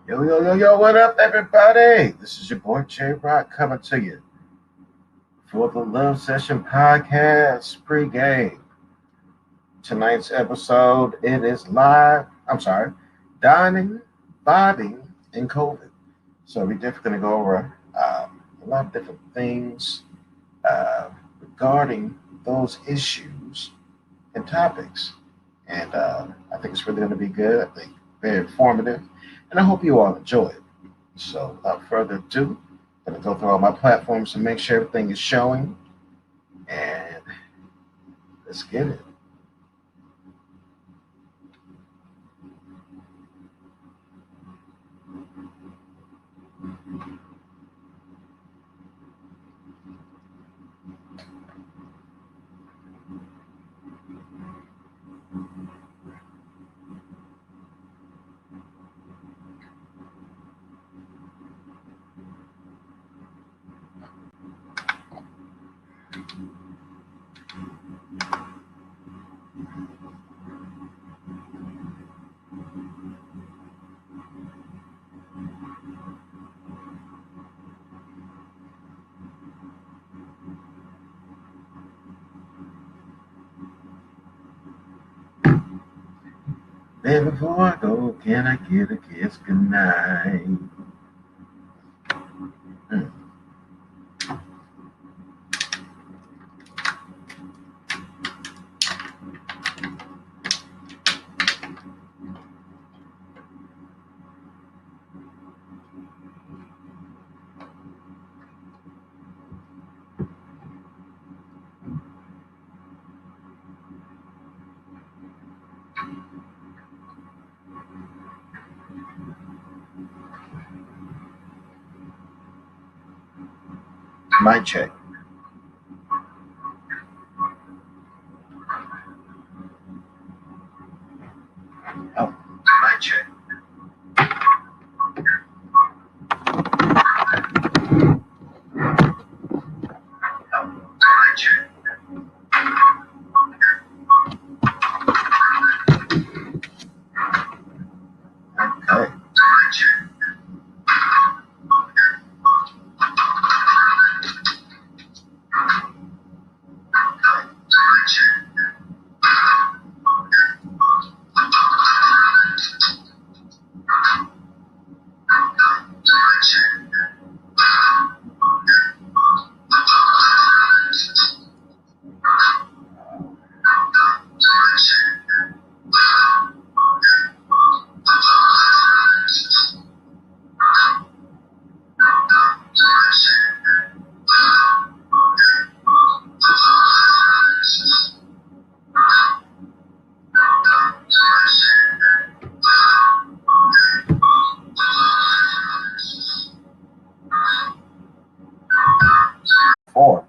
Yo, yo, yo, yo, what up, everybody? This is your boy J Rock coming to you for the Love Session Podcast pregame. Tonight's episode, it is live. Dining, vibing, and COVID. So we're definitely going to go over a lot of different things regarding those issues and topics. And I think it's really going to be good. I think very informative. And I hope you all enjoy it. So without further ado, I'm going to go through all my platforms to make sure everything is showing. And let's get it. Baby, before I go, can I get a kiss goodnight? Mm. Mic check. Oh, mic check. Oh, mic check. Okay. Mic check. Four.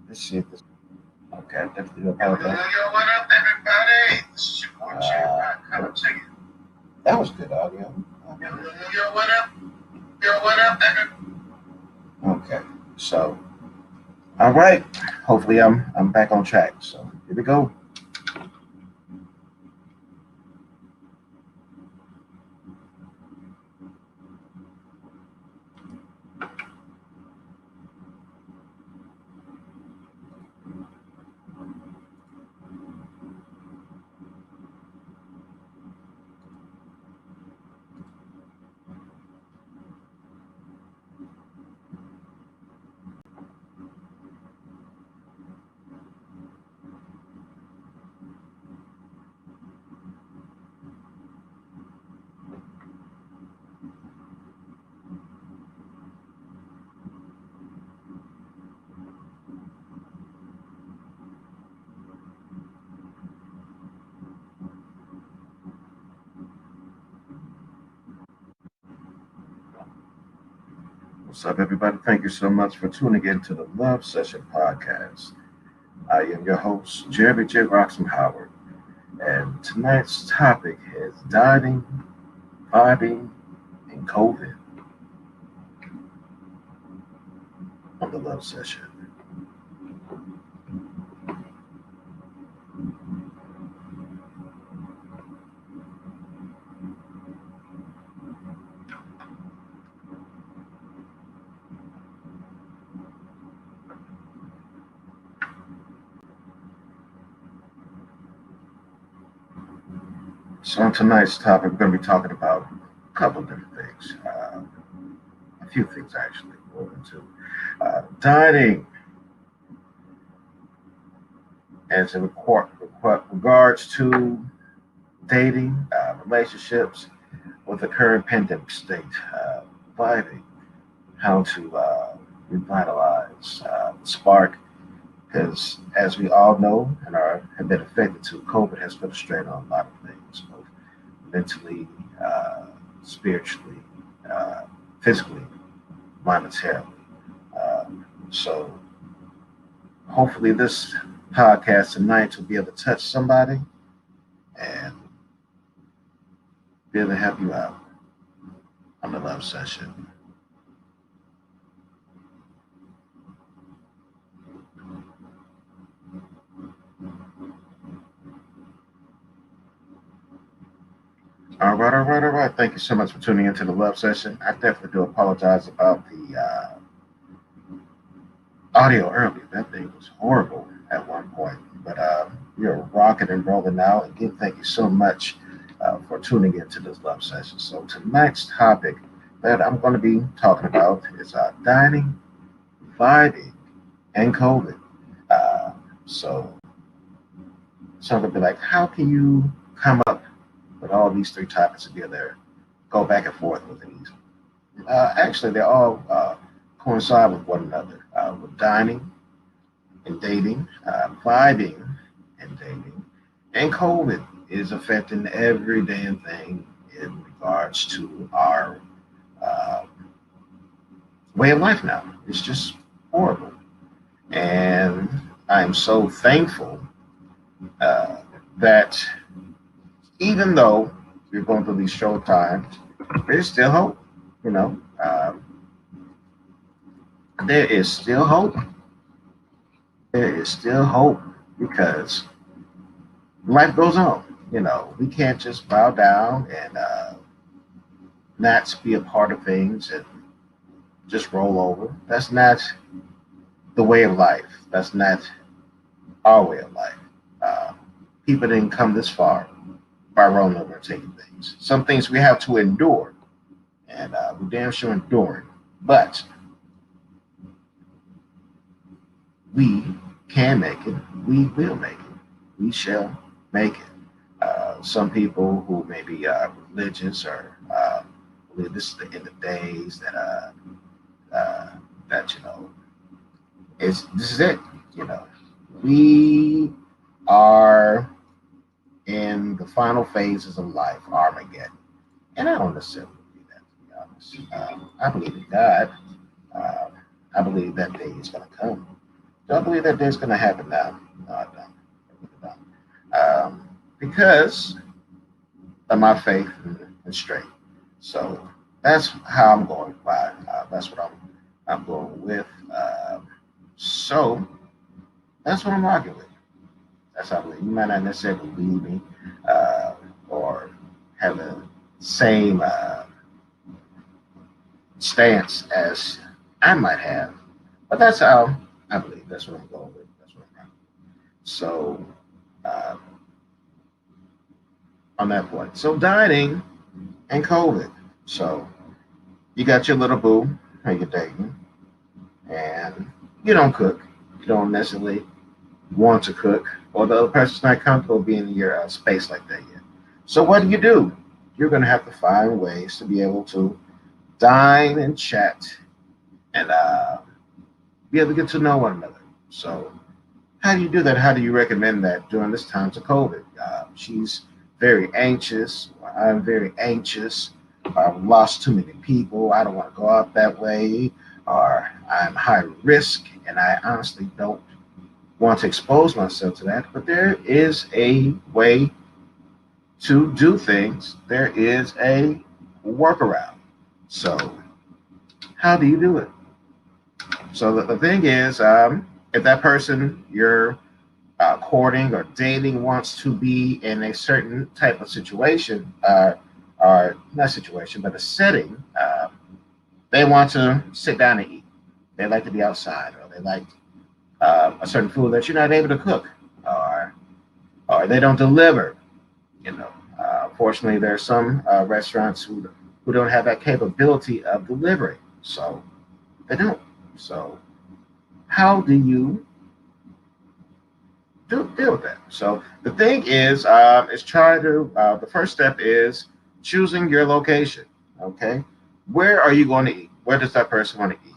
This shit is okay. I definitely don't have that. Yo, what up, everybody? This is your boy J Rock coming to you. That was good audio. Yo, what up? Yo, what up, everybody? Okay, so all right. Hopefully, I'm back on track. So here we go. What's up, everybody? Thank you so much for tuning in to the Love Session Podcast. I am your host, Jeremy J. Roxham Howard, and tonight's topic is dining, vibing, and COVID on the Love Session. So on tonight's topic, we're going to be talking about a couple of different things. A few things actually. We'll go into dining as in regards to dating, relationships with the current pandemic state, vibing, how to revitalize, spark, because as we all know and have been affected to, COVID has put a strain on a lot of things, both mentally, spiritually, uh, physically, monetarily. So hopefully this podcast tonight will be able to touch somebody and be able to help you out on the love session. All right. Thank you so much for tuning into the love session. I definitely do apologize about the audio earlier. That thing was horrible at one point, but you're rocking and rolling now. Again, thank you so much for tuning into this love session. So tonight's topic that I'm going to be talking about is dining, vibing, and COVID. Uh, so some will be like, how can you come up with all these three topics together, go back and forth with these? Actually, they all coincide with one another. With dining and dating, vibing and dating, and COVID is affecting every damn thing in regards to our uh, way of life now. It's just horrible. And I'm so thankful uh, that even though we're going through these show times, there's still hope. You know, there is still hope. There is still hope because life goes on. You know, we can't just bow down and not be a part of things and just roll over. That's not the way of life. That's not our way of life. Uh, People didn't come this far by rolling over and taking things. Some things we have to endure, and we're damn sure enduring. But we can make it. We will make it. We shall make it. Some people who may be religious or believe this is the end of days uh, that it's this is it. You know, we are in the final phases of life, Armageddon. And I don't necessarily believe that, to be honest. I believe in God. Uh, I believe that day is going to come. Don't believe that day is going to happen now. No, I don't. I really don't. Because of my faith and strength. So that's how I'm going by. That's what I'm going with. So that's what I'm rocking with. That's how I believe. You might not necessarily believe me or have the same stance as I might have, but that's how I believe. That's what I'm going with. That's what I'm rocking. So uh, on that point, so dining and COVID. So you got your little boo, and you're dating, and you don't cook. You don't necessarily want to cook, or the other person's not comfortable being in your space like that yet. So what do? You're going to have to find ways to be able to dine and chat and be able to get to know one another. So how do you do that? How do you recommend that during this time of COVID? She's very anxious. I'm very anxious. I've lost too many people. I don't want to go out that way, or I'm high risk, and I honestly don't want to expose myself to that. But there is a way to do things. There is a workaround. So how do you do it? So the thing is, if that person you're courting or dating wants to be in a certain type of situation, or not situation, but a setting, they want to sit down and eat. They like to be outside, or they like a certain food that you're not able to cook, or they don't deliver, for unfortunately, there are some restaurants who don't have that capability of delivering. So they don't. So how do you deal with that? So the thing is try to, the first step is choosing your location. Okay. Where are you going to eat? Where does that person want to eat?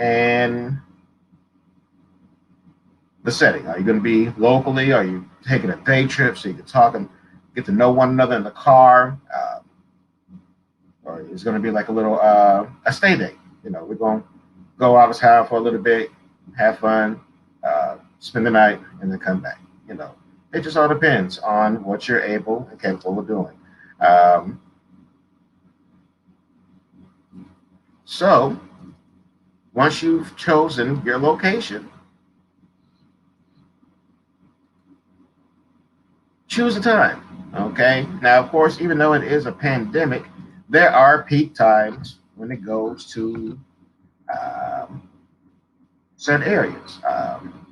And the setting. Are you going to be locally? Are you taking a day trip so you can talk and get to know one another in the car? Or it's going to be like a little a stay day. You know, we're going to go out of town for a little bit, have fun, spend the night, and then come back. You know, it just all depends on what you're able and capable of doing. So once you've chosen your location, choose a time. Okay. Now, of course, even though it is a pandemic, there are peak times when it goes to certain areas.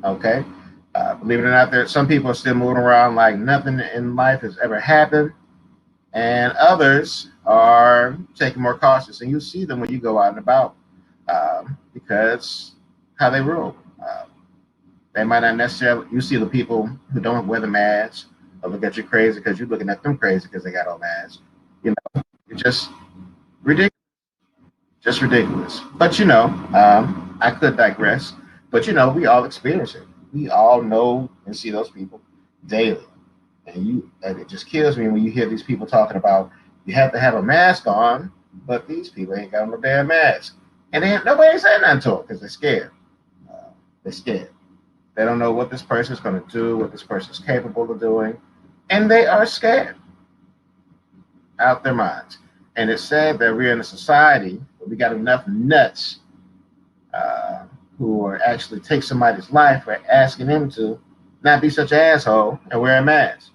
Okay. Believe it or not, there some people are still moving around like nothing in life has ever happened, and others are taking more cautious. And you see them when you go out and about because how they roll. They might not necessarily. You see the people who don't wear the mask or look at you crazy because you're looking at them crazy because they got on masks. You know, it's just ridiculous. Just ridiculous. But I could digress. But we all experience it. We all know and see those people daily. And it just kills me when you hear these people talking about you have to have a mask on, but these people ain't got no damn mask. And then nobody saying nothing to them because they're scared. They're scared. They don't know what this person's going to do, what this person's capable of doing. And they are scared out their minds. And it's sad that we're in a society where we got enough nuts who are actually take somebody's life for asking them to not be such an asshole and wear a mask.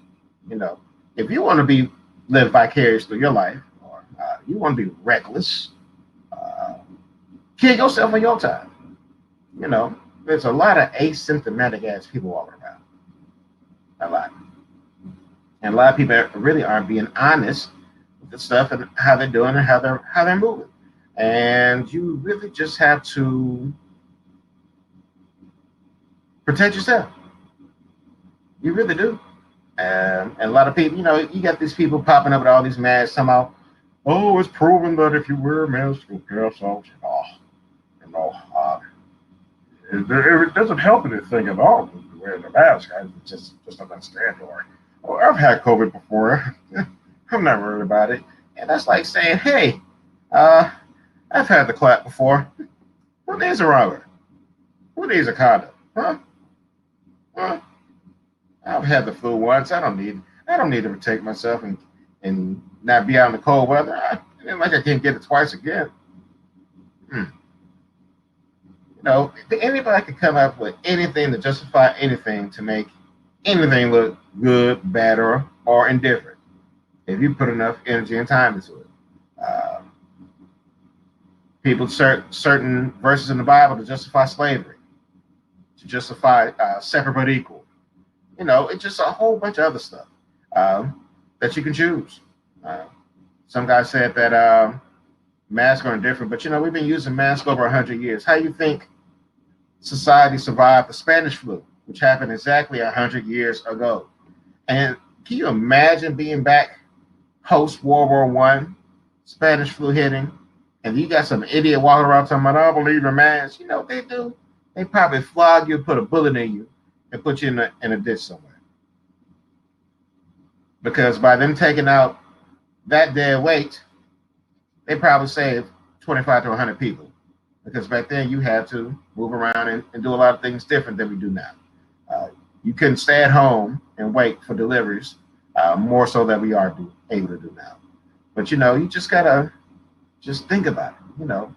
If you want to live vicarious through your life, or you want to be reckless, kill yourself in your time. There's a lot of asymptomatic ass people walking around. A lot. And a lot of people really aren't being honest with the stuff and how they're doing and how they're moving. And you really just have to protect yourself. You really do. And a lot of people, you got these people popping up with all these masks somehow. Oh, it's proven that if you wear a mask, you'll pass out. It doesn't help anything at all wearing a mask. I just don't understand. Or I've had COVID before. I'm not worried about it. And that's like saying, hey, I've had the clap before. Who needs a rubber? Who needs a condom? Huh? I've had the flu once. I don't need to protect myself and not be out in the cold weather. I can't get it twice again. Anybody can come up with anything to justify anything to make anything look good, bad, or indifferent if you put enough energy and time into it. People certain verses in the Bible to justify slavery, to justify separate but equal. It's just a whole bunch of other stuff that you can choose. Some guy said that masks are different, but we've been using masks over 100 years. How do you think society survived the Spanish flu, which happened exactly 100 years ago? And can you imagine being back post World War I, Spanish flu hitting, and you got some idiot walking around talking about, I don't believe in masks? You know what they do? They probably flog you, put a bullet in you, and put you in a ditch somewhere. Because by them taking out that dead weight, they probably saved 25 to 100 people. Because back then you had to move around and do a lot of things different than we do now. You couldn't stay at home and wait for deliveries, more so than we are able to do now. But you just gotta just think about it.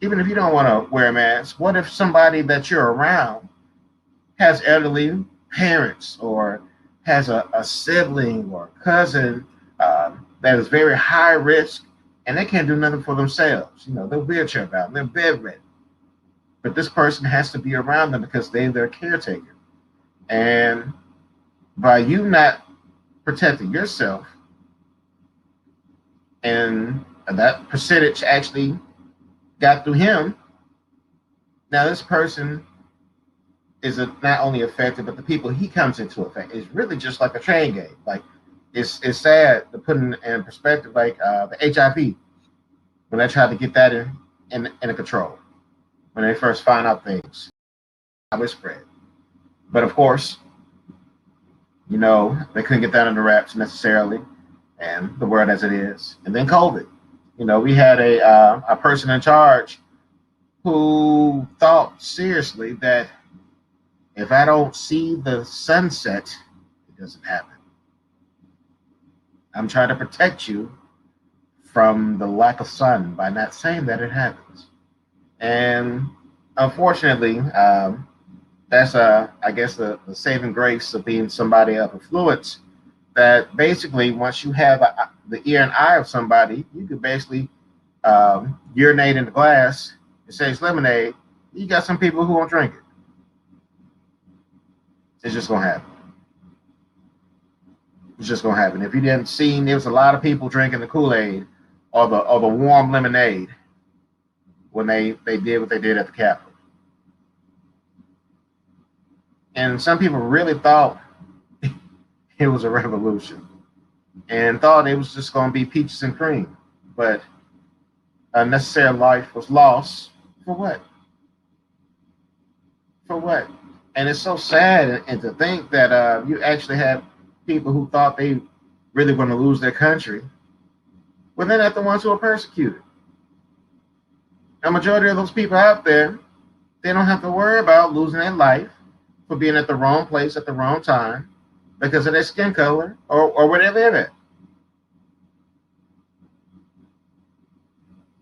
Even if you don't want to wear a mask, what if somebody that you're around has elderly parents or has a sibling or cousin that is very high risk and they can't do nothing for themselves? They're wheelchair bound, they're bedridden. But this person has to be around them because they're their caretaker. And by you not protecting yourself, and that percentage actually got through him. Now this person is not only affected, but the people he comes into effect. It's really just like a train game. Like it's sad to put in perspective, like the HIV when they tried to get that in control when they first found out things how it spread. But of course, they couldn't get that under wraps necessarily, and the world as it is. And then COVID. We had a person in charge who thought seriously that if I don't see the sunset, it doesn't happen. I'm trying to protect you from the lack of sun by not saying that it happens. And unfortunately, that's I guess the saving grace of being somebody of influence. That basically, once you have the ear and eye of somebody, you could basically urinate in the glass. It says lemonade. You got some people who won't drink it. It's just gonna happen. It's just gonna happen. If you didn't see, there was a lot of people drinking the Kool-Aid or the warm lemonade when they did what they did at the Capitol. And some people really thought it was a revolution and thought it was just going to be peaches and cream. But unnecessary life was lost for what? For what? And it's so sad and to think that you actually have people who thought they really want to lose their country. Well, they're not the ones who are persecuted. A majority of those people out there, they don't have to worry about losing their life for being at the wrong place at the wrong time because of their skin color or where they live at.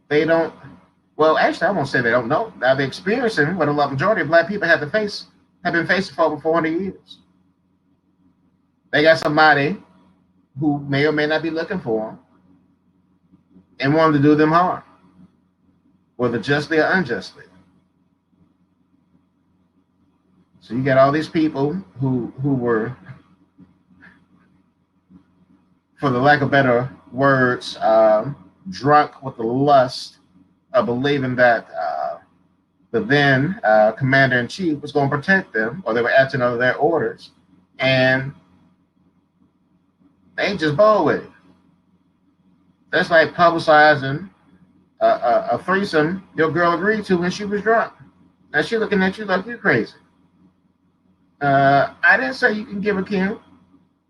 They don't, well, actually, I won't say they don't know. They're experiencing what a majority of black people have been facing for over 400 years. They got somebody who may or may not be looking for them and want to do them harm, whether justly or unjustly. So you got all these people who were, for the lack of better words, drunk with the lust of believing that the then commander-in-chief was going to protect them, or they were acting under their orders, and they just bold with it. That's like publicizing a threesome your girl agreed to when she was drunk. Now she looking at you like you're crazy. I didn't say you can give her Kim,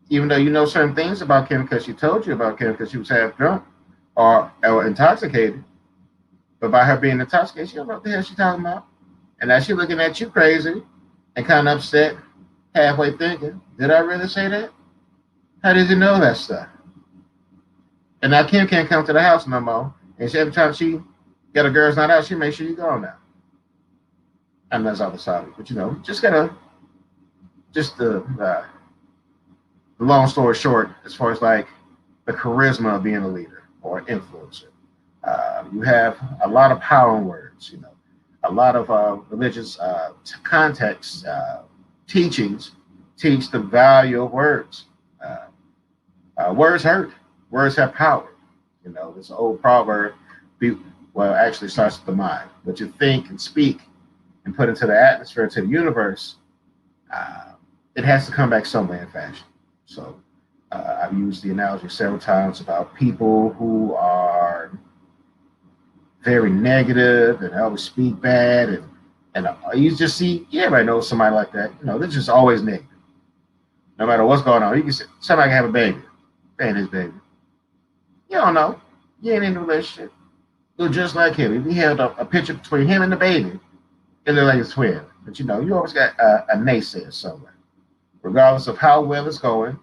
even though you know certain things about Kim because she told you about Kim because she was half drunk or intoxicated. But by her being intoxicated, she don't know what the hell she's talking about. And now she's looking at you crazy and kind of upset, halfway thinking, did I really say that? How did you know that stuff? And now Kim can't come to the house no more. And every time she got a girl's night out, she makes sure you go now. And that's all the sorry. But the long story short, as far as like the charisma of being a leader or an influencer, you have a lot of power in words. A lot of religious contexts, teachings teach the value of words. Words hurt. Words have power. This old proverb, actually starts with the mind. What you think and speak and put into the atmosphere, to the universe, it has to come back some way in fashion. So I've used the analogy several times about people who are very negative and always speak bad, and you just see, everybody knows somebody like that. They're just always negative. No matter what's going on, you can say somebody can have a baby, and his baby. You don't know. You ain't in a relationship. Look just like him. If he held up a picture between him and the baby, it looked like a twin. But you always got a naysayer somewhere. Regardless of how well it's going,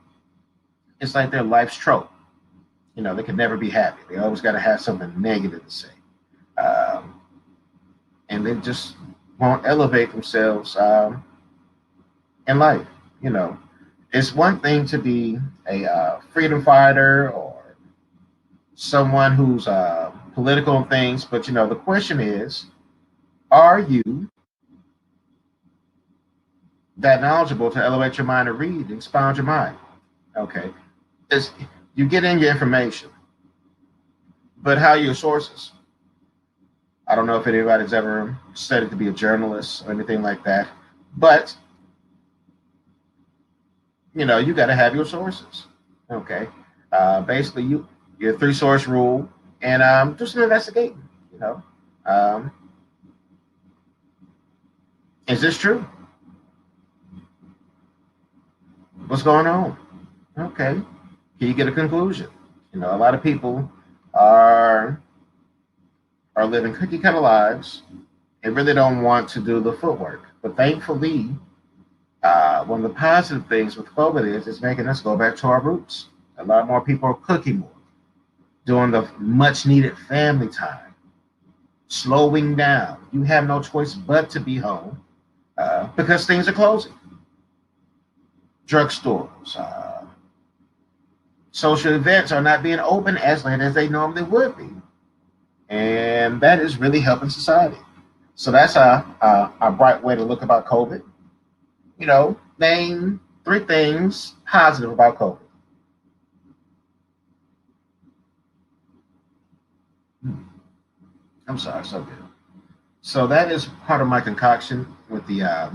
it's like their life's trope. They can never be happy. They always got to have something negative to say. And they just won't elevate themselves in life. It's one thing to be a freedom fighter or someone who's political and things, but the question is, are you that knowledgeable to elevate your mind and read and expound your mind? Okay. You get in your information. But how are your sources? I don't know if anybody's ever studied to be a journalist or anything like that, but you got to have your sources. Okay, basically your three source rule, and do some investigating. Um, is this true? What's going on? Okay, can you get a conclusion? A lot of people are are living cookie cutter lives. They really don't want to do the footwork. But thankfully, one of the positive things with COVID is it's making us go back to our roots. A lot more people are cooking more, doing the much needed family time, slowing down. You have no choice but to be home because things are closing. Drugstores, social events are not being open as late as they normally would be. And that is really helping society. So that's a bright way to look about COVID. Name three things positive about COVID. Hmm. I'm sorry, so good. So that is part of my concoction with the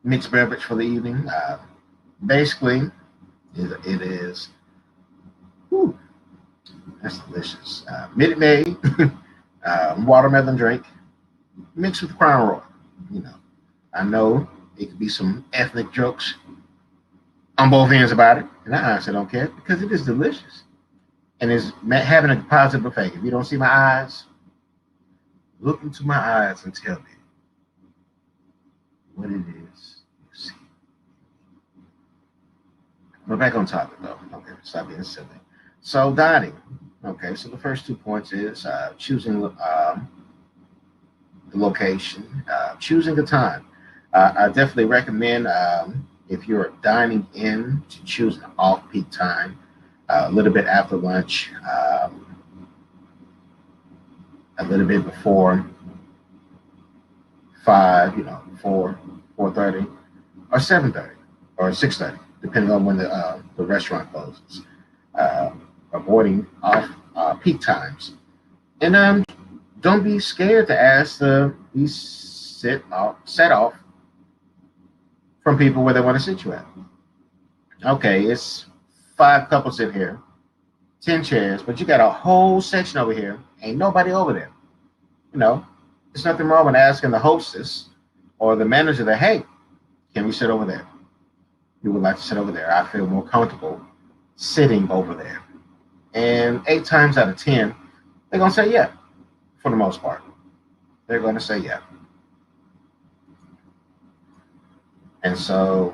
mixed beverage for the evening. Basically, it is, whew, that's delicious. Minute Maid, watermelon drink mixed with Crown Royal. You know, I know it could be some ethnic jokes on both ends about it, and I honestly don't care because it is delicious and it's having a positive effect. If you don't see my eyes, look into my eyes and tell me what it is you see. We're back on topic though. Okay, stop being silly. So dining. Okay, so the first 2 points is choosing the location, choosing the time. I definitely recommend if you're dining in to choose an off-peak time, a little bit after lunch, a little bit before 5, 4:30, or 7:30, or 6:30, depending on when the restaurant closes. Uh, Avoiding off peak times, and don't be scared to ask to be set off from people where they want to sit you at. Okay, it's 5 couples in here, 10 chairs, but you got a whole section over here. Ain't nobody over there. You know, there's nothing wrong with asking the hostess or the manager that, hey, can we sit over there? You would like to sit over there. I feel more comfortable sitting over there. And 8 times out of 10, they're gonna say yeah. For the most part, they're gonna say yeah. And so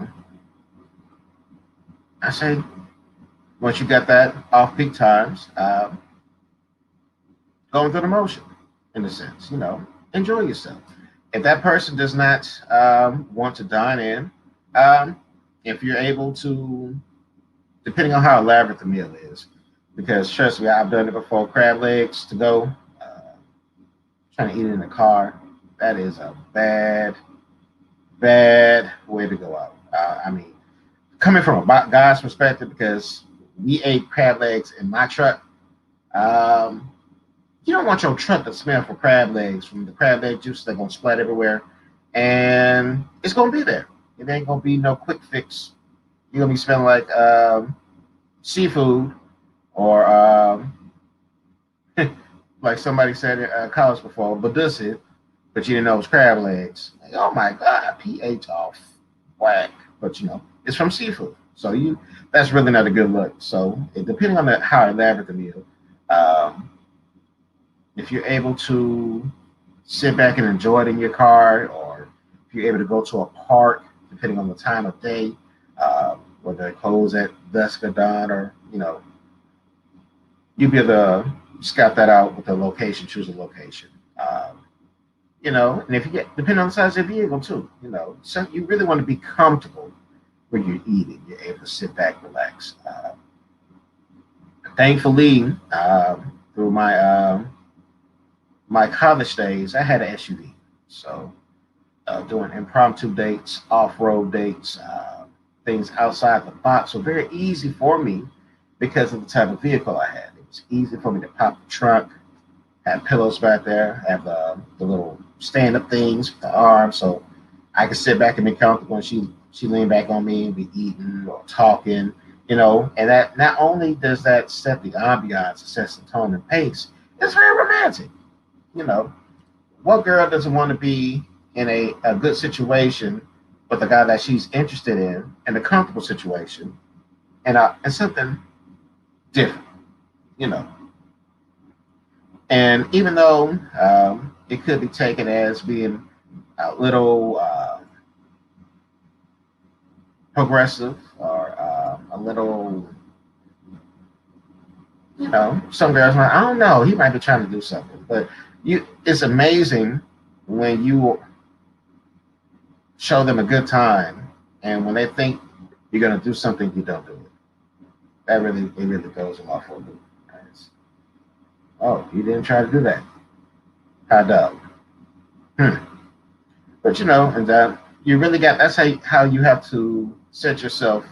I say, once you got that off peak times, going through the motion, in a sense, enjoy yourself. If that person does not want to dine in, um, if you're able to, depending on how elaborate the meal is, because trust me, I've done it before. Crab legs to go, trying to eat it in the car. That is a bad way to go out. I mean, coming from a guy's perspective, because we ate crab legs in my truck. You don't want your truck to smell for crab legs from the crab leg juice. They're gonna splat everywhere, and it's gonna be there. It ain't gonna be no quick fix. You're gonna be smelling like seafood, or like somebody said in college before, Badussi, but you didn't know it was crab legs. Like, oh my God, pH off whack. But it's from seafood. So that's really not a good look. So depending on how elaborate the meal, if you're able to sit back and enjoy it in your car, or if you're able to go to a park, depending on the time of day, whether it close at dusk or dawn, or you'll be able to scout that out with the location, choose a location. And if you get, depending on the size of the vehicle too, so you really want to be comfortable when you're eating. You're able to sit back, relax. Thankfully, through my college days, I had an SUV. So doing impromptu dates, off-road dates, things outside the box were very easy for me because of the type of vehicle I had. It's easy for me to pop the trunk, have pillows back there, have the little stand-up things with the arms, so I can sit back and be comfortable. And she lean back on me and be eating or talking, and that not only does that set the ambiance, it sets the tone and pace. It's very romantic, you know. What girl doesn't want to be in a good situation with a guy that she's interested in a comfortable situation, and something different, you know? And even though it could be taken as being a little progressive or a little, some girls might, I don't know, he might be trying to do something, but it's amazing when you show them a good time, and when they think you're going to do something, you don't do it. It really goes a lot for me. Oh, you didn't try to do that. How dumb. But and you really that's how you have to set yourself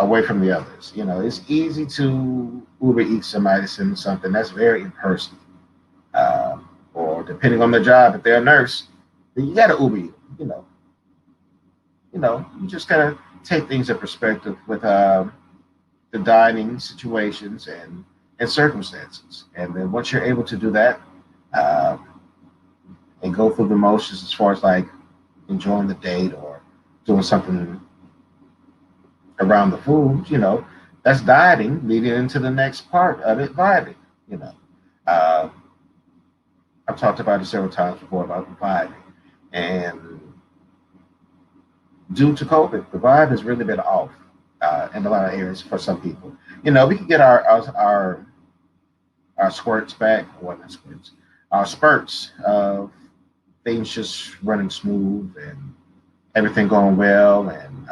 away from the others. It's easy to Uber eat somebody, send something that's very impersonal. Or depending on the job, if they're a nurse, then you got to Uber eat. You just gotta take things in perspective with the dining situations and circumstances. And then once you're able to do that, and go through the motions as far as like enjoying the date or doing something around the food, that's dieting, leading into the next part of it, vibing. Uh, I've talked about it several times before about vibing, and due to COVID, the vibe has really been off in a lot of areas for some people. We can get our squirts back, or not squirts, our spurts of things just running smooth and everything going well, and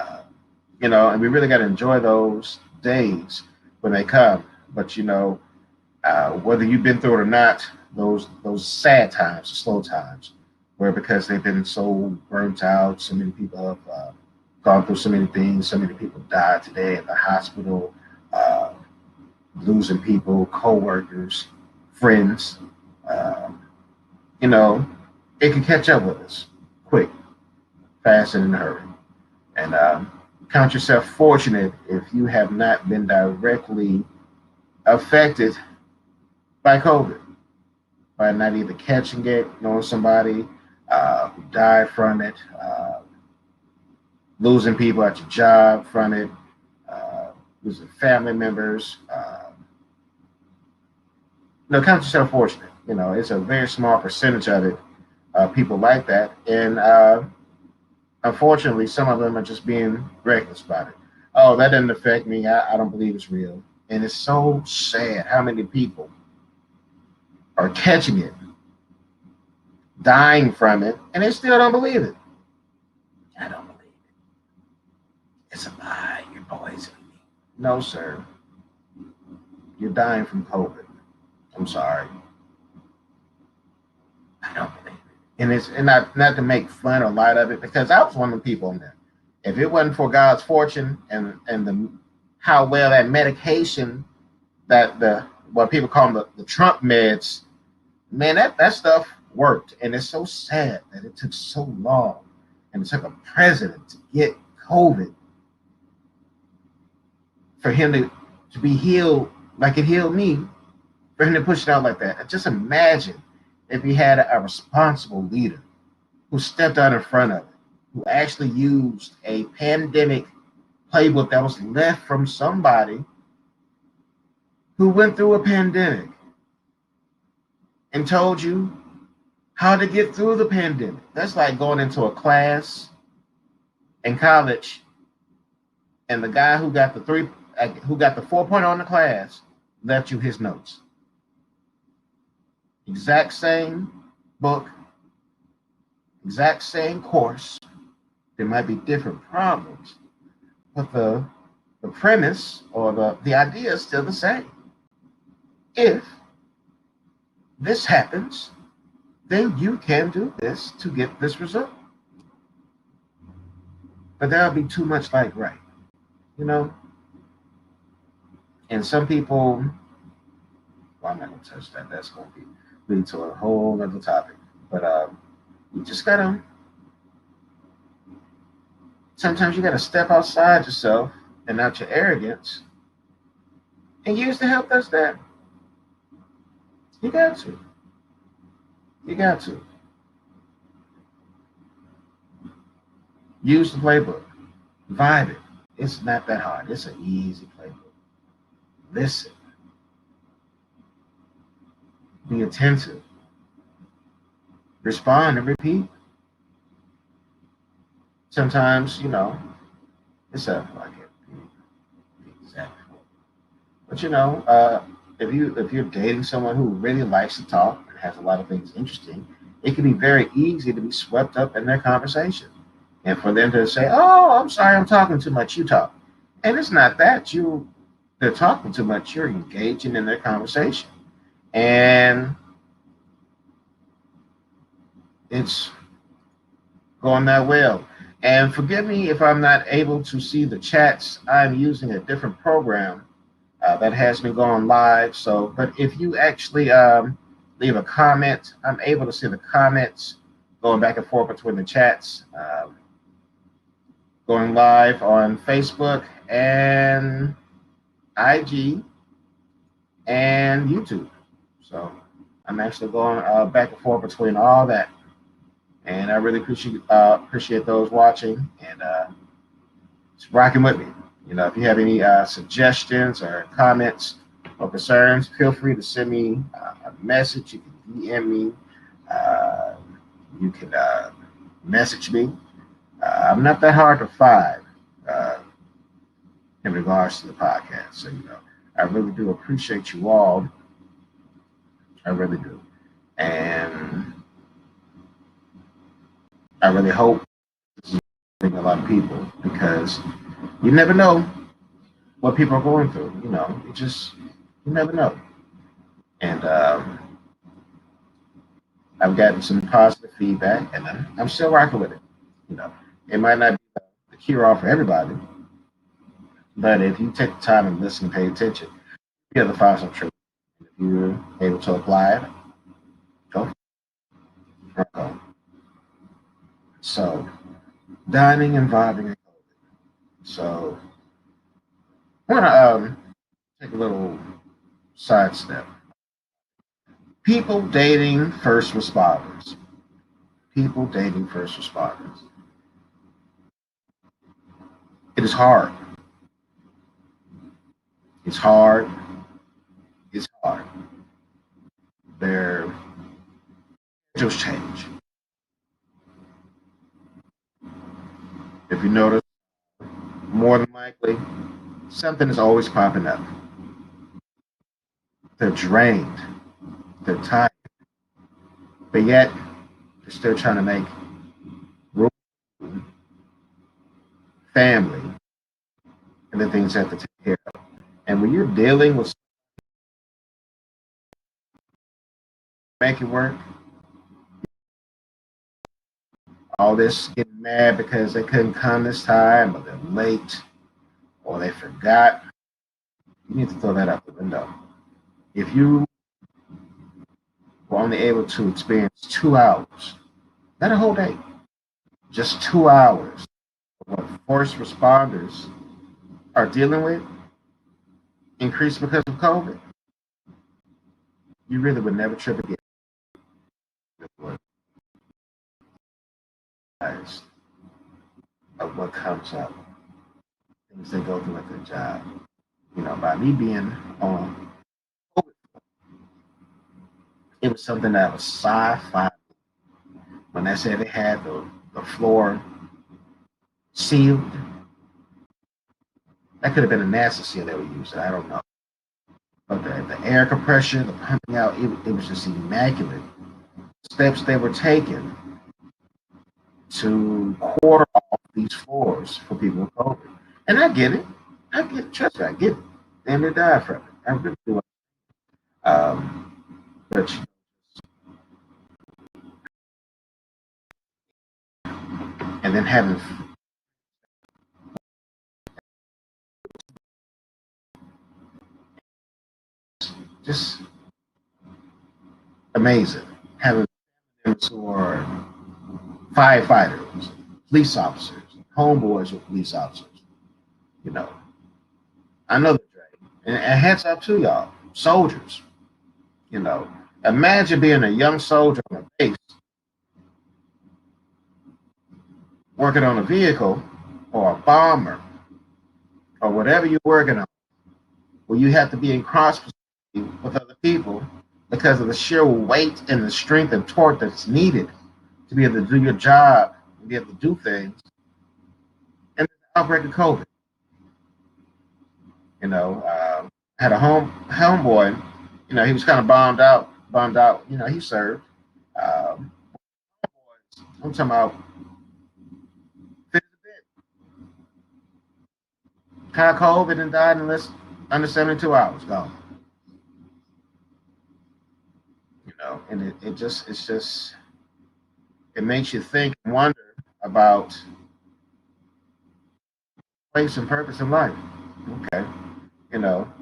we really got to enjoy those days when they come. But whether you've been through it or not, those sad times, the slow times, where because they've been so burnt out, so many people have gone through so many things, so many people died today at the hospital, losing people, co-workers, friends, it can catch up with us quick, fast, and in a hurry. And count yourself fortunate if you have not been directly affected by COVID, by not either catching it, knowing somebody who died from it, losing people at your job from it, losing family members. Count yourself fortunate. It's a very small percentage of it, people like that. And unfortunately, some of them are just being reckless about it. Oh, that doesn't affect me. I don't believe it's real. And it's so sad how many people are catching it, dying from it, and they still don't believe it. I don't believe it. It's a lie. You're poisoning me. No, sir. You're dying from COVID. I'm sorry. I don't believe it. And not to make fun or light of it, because I was one of the people in there. If it wasn't for God's fortune and how well that medication, that what people call them the Trump meds, man, that stuff worked. And it's so sad that it took so long, and it took a president to get COVID for him to be healed like it healed me, for him to push it out like that. Just imagine if he had a responsible leader who stepped out in front of it, who actually used a pandemic playbook that was left from somebody who went through a pandemic and told you how to get through the pandemic. That's like going into a class in college, and the guy who got the 4.0 in the class left you his notes. Exact same book, exact same course. There might be different problems, but the premise or the idea is still the same. If this happens, then you can do this to get this result. But that'll be too much like right, And some people touch that. That's going to lead to a whole other topic. But you just gotta. Sometimes you gotta step outside yourself and out your arrogance, and use the help that's there. You got to. You got to use the playbook. Vibe it. It's not that hard. It's an easy playbook. Listen. Be attentive. Respond and repeat. Sometimes, it's a I can't be exact. But if you're dating someone who really likes to talk and has a lot of things interesting, it can be very easy to be swept up in their conversation. And for them to say, "Oh, I'm sorry, I'm talking too much, you talk." And it's not that they're talking too much, you're engaging in their conversation. And it's going that well. And forgive me if I'm not able to see the chats. I'm using a different program that has me going live. So, but if you actually leave a comment, I'm able to see the comments going back and forth between the chats. Going live on Facebook and IG and YouTube. So I'm actually going back and forth between all that. And I really appreciate those watching and just rocking with me. If you have any suggestions or comments or concerns, feel free to send me a message. You can DM me. You can message me. I'm not that hard to find in regards to the podcast. So, I really do appreciate you all. I really do. And I really hope this is helping a lot of people because you never know what people are going through. You never know. And I've gotten some positive feedback, and I'm still rocking with it. It might not be the cure-all for everybody, but if you take the time and listen and pay attention, you'll be able to find some truth. If you're able to apply it, go for it. So, dining and vibing and COVID. So, I want to take a little sidestep. People dating first responders. People dating first responders. It is hard. It's hard. It's hard. Their schedules change. If you notice, more than likely, something is always popping up. They're drained. They're tired. But yet, they're still trying to make room, family, and the things they have to take care of. And when you're dealing with making work, all this getting mad because they couldn't come this time, or they're late, or they forgot, you need to throw that out the window. If you were only able to experience 2 hours, not a whole day, just 2 hours of what first responders are dealing with, increased because of COVID, you really would never trip again. Of what comes up, things they go through at their job. By me being on COVID, it was something that was sci-fi. When they said they had the floor sealed, that could have been a NASA seal they were using. I don't know. But the air compression, the pumping out, it was just immaculate. Steps they were taking to quarter off these floors for people with COVID. And I get it. Trust me, I get it. And they died from it. I really do. But and then having just amazing. Having friends who are firefighters, police officers, homeboys with police officers. You know, I know the Dre. And hats up to y'all, soldiers. You know, imagine being a young soldier on a base working on a vehicle or a bomber or whatever you're working on, where you have to be in cross with other people because of the sheer weight and the strength and torque that's needed to be able to do your job and be able to do things. And the outbreak of COVID, you know, had a homeboy, you know, he was kind of bummed out, you know, he served. Um, I'm talking about caught COVID and died in less under 72 hours, gone. You know, and it's just it makes you think and wonder about place and purpose in life. Okay, you know,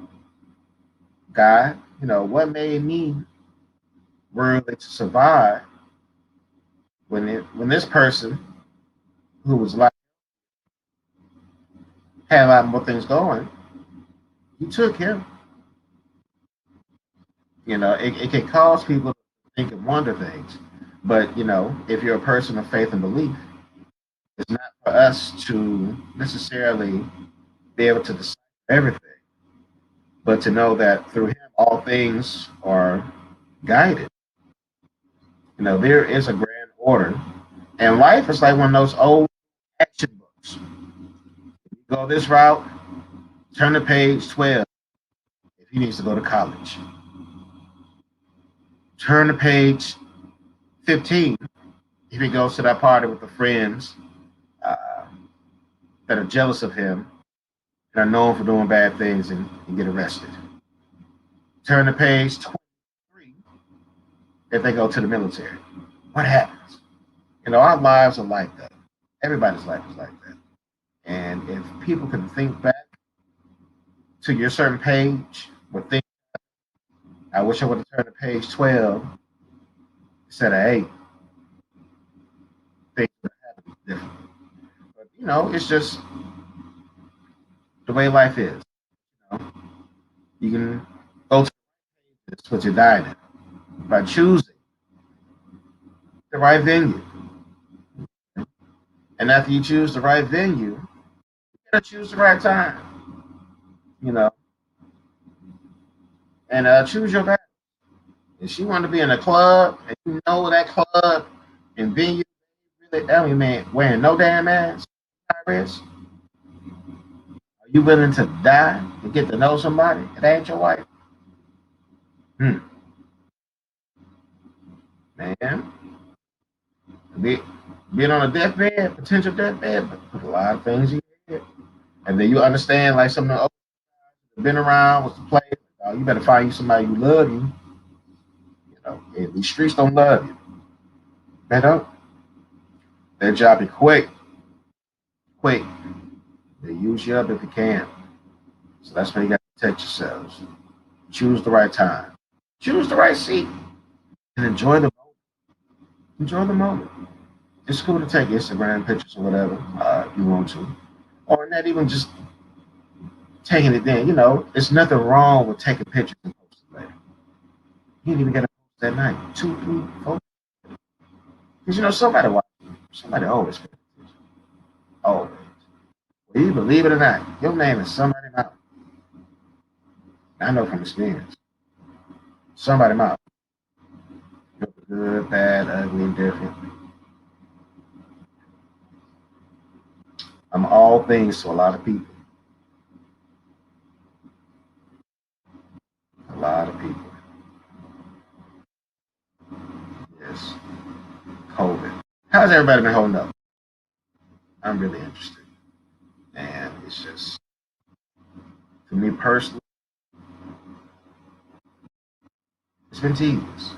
God, you know, what made me worthy to survive when this person who was like had a lot more things going, you took him. You know, it can cause people to think and wonder things. But, you know, if you're a person of faith and belief, it's not for us to necessarily be able to decide everything, but to know that through him all things are guided. You know, there is a grand order. And life is like one of those old action books. You go this route, turn to page 12 if he needs to go to college. Turn to page 15 if he goes to that party with the friends uh, that are jealous of him and are known for doing bad things and get arrested. Turn to page 23 if they go to the military. What happens? You know, our lives are like that. Everybody's life is like that. And if people can think back to your certain page or think, I wish I would have turned to page 12 instead of 8, things would have happened differently. But, you know, it's just the way life is. You know? You can go to this, what you're dying in by choosing the right venue. And after you choose the right venue, you gotta choose the right time, you know, and choose your battle. If she wanted to be in a club and you know that club and venue really, I mean, man, wearing no damn mask, are you willing to die to get to know somebody that ain't your wife? Hmm. Man, be, being on a deathbed, potential deathbed, a lot of things you get. And then you understand, like some of the other been around, what's the play? You better find you somebody who love you. You know, if these streets don't love you, they don't. Their job is quick, quick. They use you up if you can. So that's why you got to protect yourselves. Choose the right time. Choose the right seat. And enjoy the moment. Enjoy the moment. It's cool to take Instagram pictures or whatever if you want to. Or not even just taking it in. You know, there's nothing wrong with taking pictures and posting later. You ain't even got to post that night. 2, 3, 4. Because, you know, somebody watching. Somebody always pays attention. Always. Well, you believe it or not, your name is somebody's mouth. I know from experience. Somebody's mouth. Good, bad, ugly, indifferent. I'm all things to a lot of people. A lot of people. Yes. COVID. How's everybody been holding up? I'm really interested. And it's just, for me personally, it's been tedious.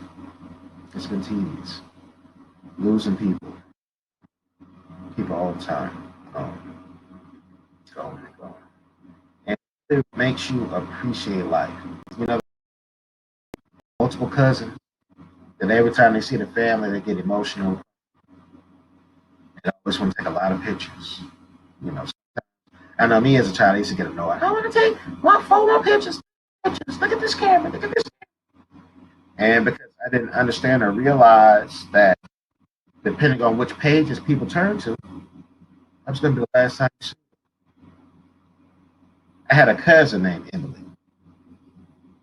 It's been tedious. Losing people all the time. Going and going. And it makes you appreciate life. You know, multiple cousins, that every time they see the family, they get emotional. They always want to take a lot of pictures. You know, I know me as a child, I used to get annoyed. I want to take one photo pictures. Pictures. Look at this camera. Look at this. And because I didn't understand or realize that depending on which pages people turn to, I was going to be the last time you see. I had a cousin named Emily.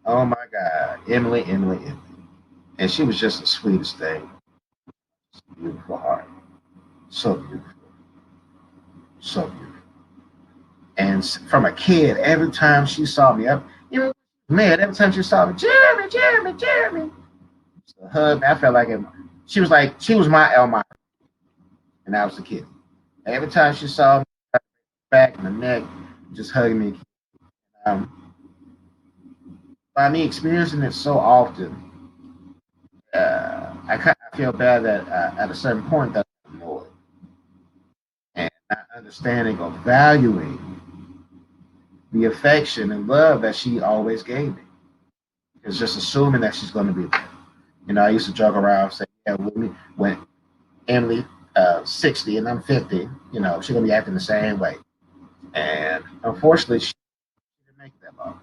Oh my God, Emily, Emily, Emily. And she was just the sweetest thing. Beautiful heart. So beautiful. So beautiful. And from a kid, every time she saw me, man, every time she saw me, Jeremy, Jeremy, Jeremy. So hug me. I felt like she was my Elmira, and I was the kid. Every time she saw me, back in the neck, just hugging me. By me experiencing it so often, I feel bad that at a certain point that I'm annoyed and not understanding or valuing the affection and love that she always gave me. It's just assuming that she's going to be there. You know, I used to joke around, say, yeah, with me when Emily 60 and I'm 50, you know, she's going to be acting the same way. And unfortunately, she didn't make that long.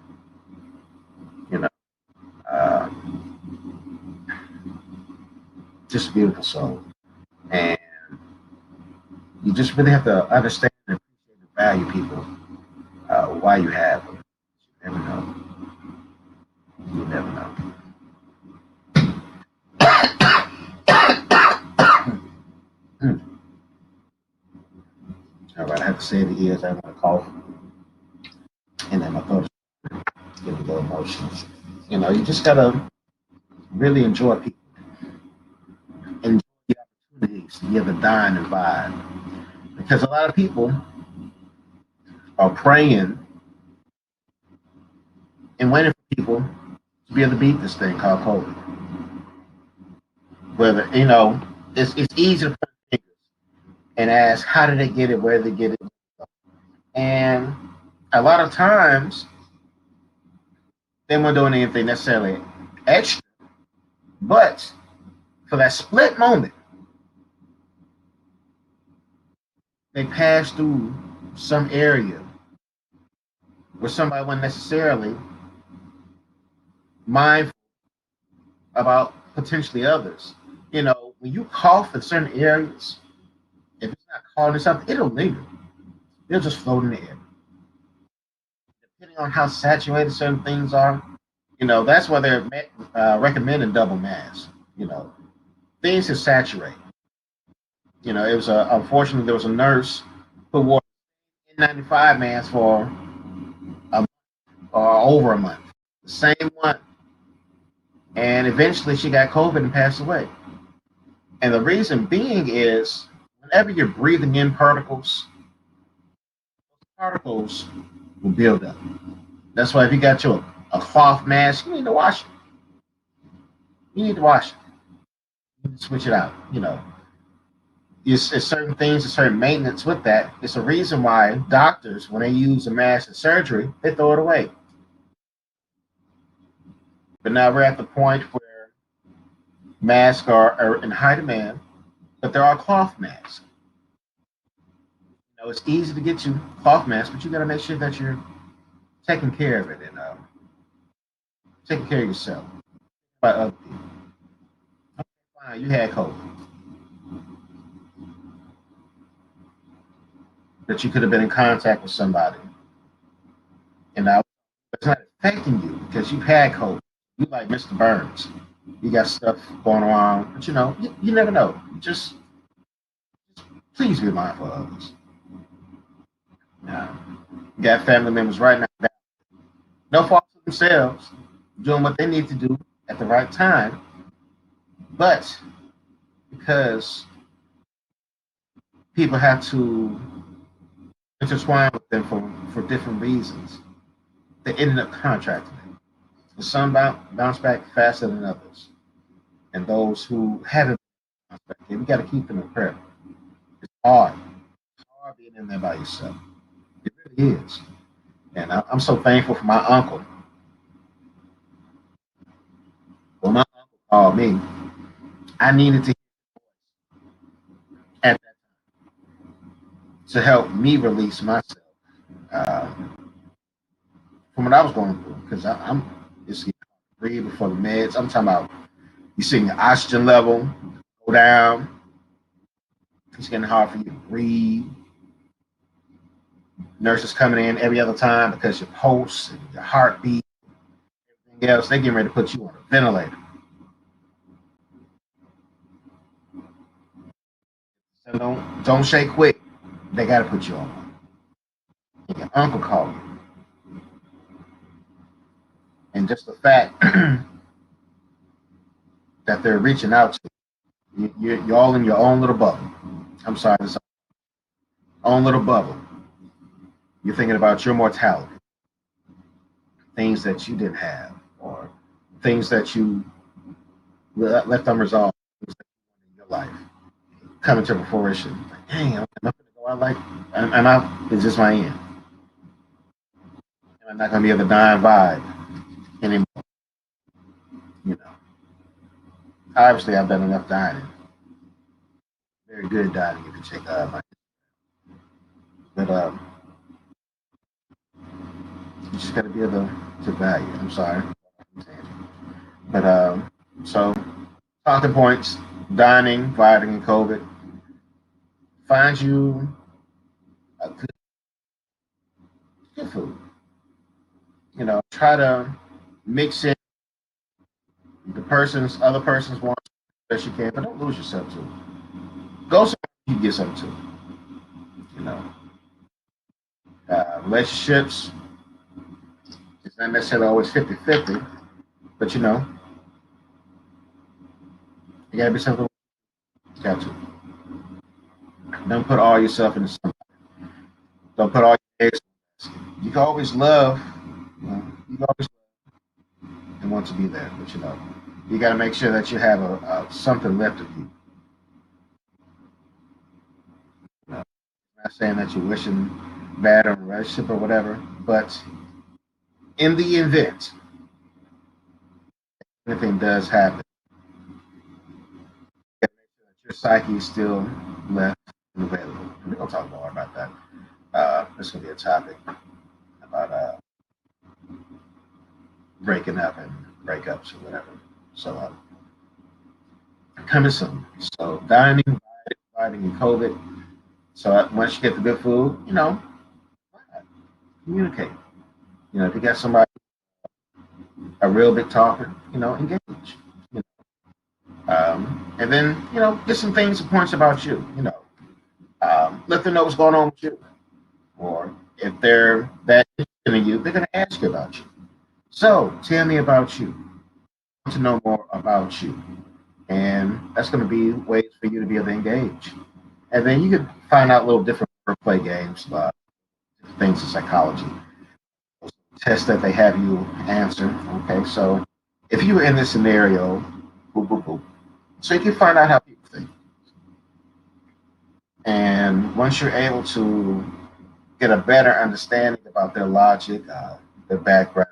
You know, just a beautiful soul. And you just really have to understand and appreciate and value people why you have them. You never know. You never know. All right, I have to say the ears. I want to cough. And then my throat get a little emotional. You know, you just got to really enjoy people. Enjoy the opportunities to give a dine and vibe. Because a lot of people are praying and waiting for people to be able to beat this thing called COVID. Whether, you know, it's easy to put fingers and ask, how did they get it? Where did they get it? And a lot of times, they weren't doing anything necessarily extra, but for that split moment, they passed through some area where somebody wasn't necessarily mindful about potentially others. You know, when you cough in certain areas, if it's not caught in something, it'll linger. It'll just float in the air. Depending on how saturated certain things are, you know, that's why they're recommending double masks. You know, things are saturated. You know, it was unfortunately there was a nurse who wore N95 mask for a, over a month, the same one, and eventually she got COVID and passed away. And the reason being is whenever you're breathing in particles will build up. That's why if you got your a cloth mask, you need to wash it. You need to wash it. You need to switch it out. You know, it's certain things, a certain maintenance with that. It's a reason why doctors, when they use a mask in surgery, they throw it away. But now we're at the point where masks are in high demand, but there are cloth masks. You know, it's easy to get you cloth masks, but you got to make sure that you're taking care of it and taking care of yourself by other people. Okay, fine, you had COVID, that you could have been in contact with somebody, and now it's not affecting you because you've had COVID. You like Mr. Burns. You got stuff going on, but you know, you never know. Just please be mindful of others. You got family members right now, no fault of themselves, doing what they need to do at the right time, but because people have to intertwine with them for different reasons, they ended up contracting it. And some bounce back faster than others. And those who haven't bounced back, we got to keep them in prayer. It's hard. It's hard being in there by yourself. It really is. And I'm so thankful for my uncle. Well, my uncle called me I needed to at that to help me release myself uh, from what I was going through. Because I'm it's breathe before the meds. I'm talking about you seeing your oxygen level go down. It's getting hard for you to breathe. Nurses coming in every other time because your pulse and your heartbeat, everything else, they getting ready to put you on a ventilator. So don't shake quick. They got to put you on one. And your uncle called you, and just the fact that they're reaching out to you, you're all in your own little bubble. I'm sorry, this own little bubble. You're thinking about your mortality, things that you didn't have, or things that you left unresolved in your life coming to fruition. Like, dang, I'm not gonna go out like, it's just my end. I'm not gonna be able to dine vibe anymore. You know, obviously I've done enough dining, very good dining if you check my. But you just gotta be able to value. I'm sorry, but so talking points: dining, vibing, and COVID. Find you a good food. You know, try to mix in the other person's wants as you can, but don't lose yourself to it. Go somewhere you can get something to. You know, relationships is not necessarily always 50-50, but you know, you gotta be something. You got to. Don't put all yourself into something. Don't put all your eggs. You can always love. You can always love and want to be there, but you know, you got to make sure that you have a something left of you. You know, I'm not saying that you're wishing bad on a relationship or whatever, but in the event anything does happen, your psyche is still left and available. We're gonna talk more about that. This is gonna be a topic about breaking up and breakups or whatever. So coming soon. So dining, fighting, and COVID. So once you get the good food, you know, communicate. You know, if you got somebody a real big talker, you know, engage. You know, and then you know, get some things, and points about you. You know, let them know what's going on with you, or if they're that interested in you, they're going to ask you about you. So tell me about you. I want to know more about you, and that's going to be ways for you to be able to engage. And then you can find out little different wordplay games, things in psychology, tests that they have you answer. Okay, so if you were in this scenario, boop, boop, boop. So you can find out how people think. And once you're able to get a better understanding about their logic, their background,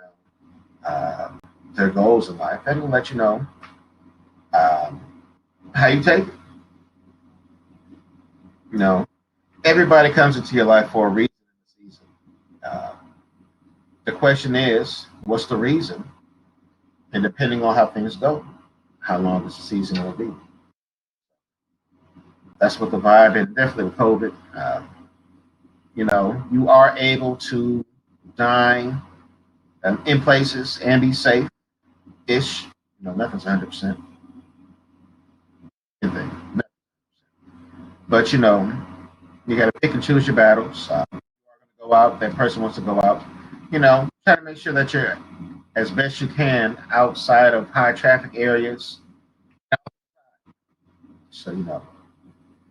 uh, their goals in life, that will let you know um, how you take it. You know, everybody comes into your life for a reason in the season. Uh, the question is, what's the reason? And depending on how things go, how long this season will be. That's what the vibe, and definitely with COVID. You know, you are able to dine in places and be safe ish. You know, nothing's 100% anything. But you know, you got to pick and choose your battles. You are going to go out. That person wants to go out. You know, try to make sure that you're as best you can outside of high traffic areas. So you know,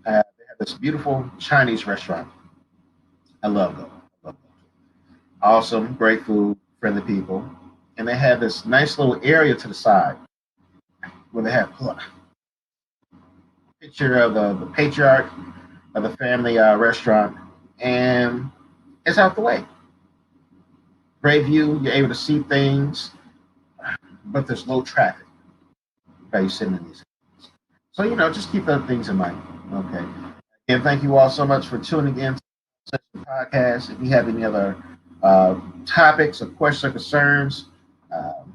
they have this beautiful Chinese restaurant. I love them. I love them. Awesome, great food, friendly people, and they have this nice little area to the side where they have a picture of the patriarch of the family restaurant, and it's out the way. Great view, you're able to see things, but there's low traffic. Okay, you're sitting in these. So, just keep those things in mind. Okay. Again, thank you all so much for tuning in to the podcast. If you have any other topics or questions or concerns, um,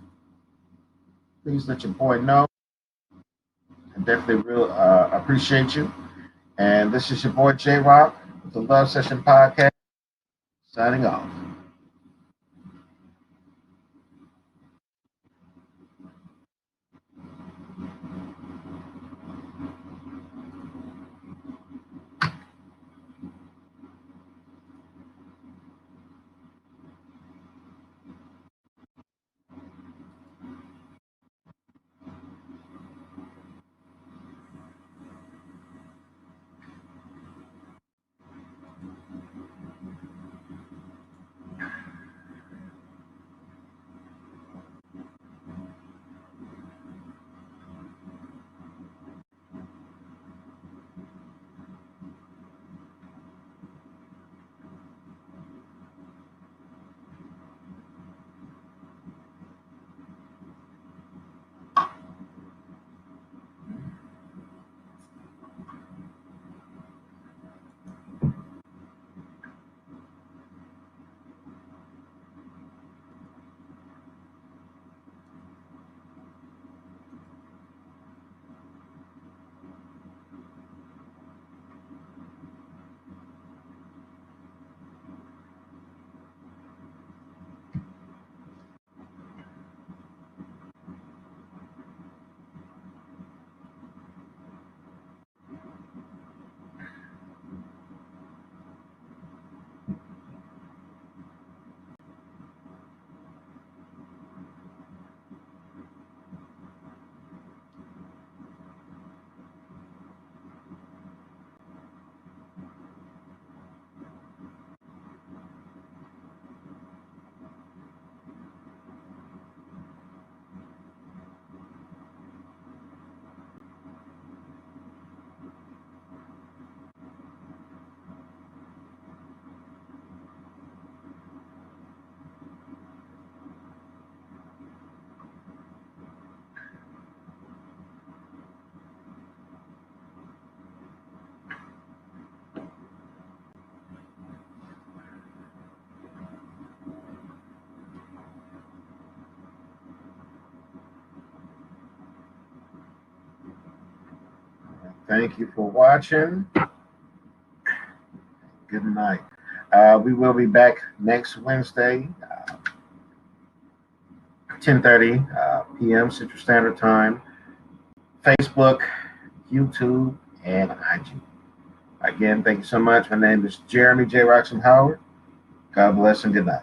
please let your boy know. I definitely real appreciate you. And this is your boy J Rock with the Love Session Podcast, signing off. Thank you for watching. Good night. We will be back next Wednesday, 10:30 p.m. Central Standard Time. Facebook, YouTube, and IG. Again, thank you so much. My name is Jeremy J. Roxon Howard. God bless and good night.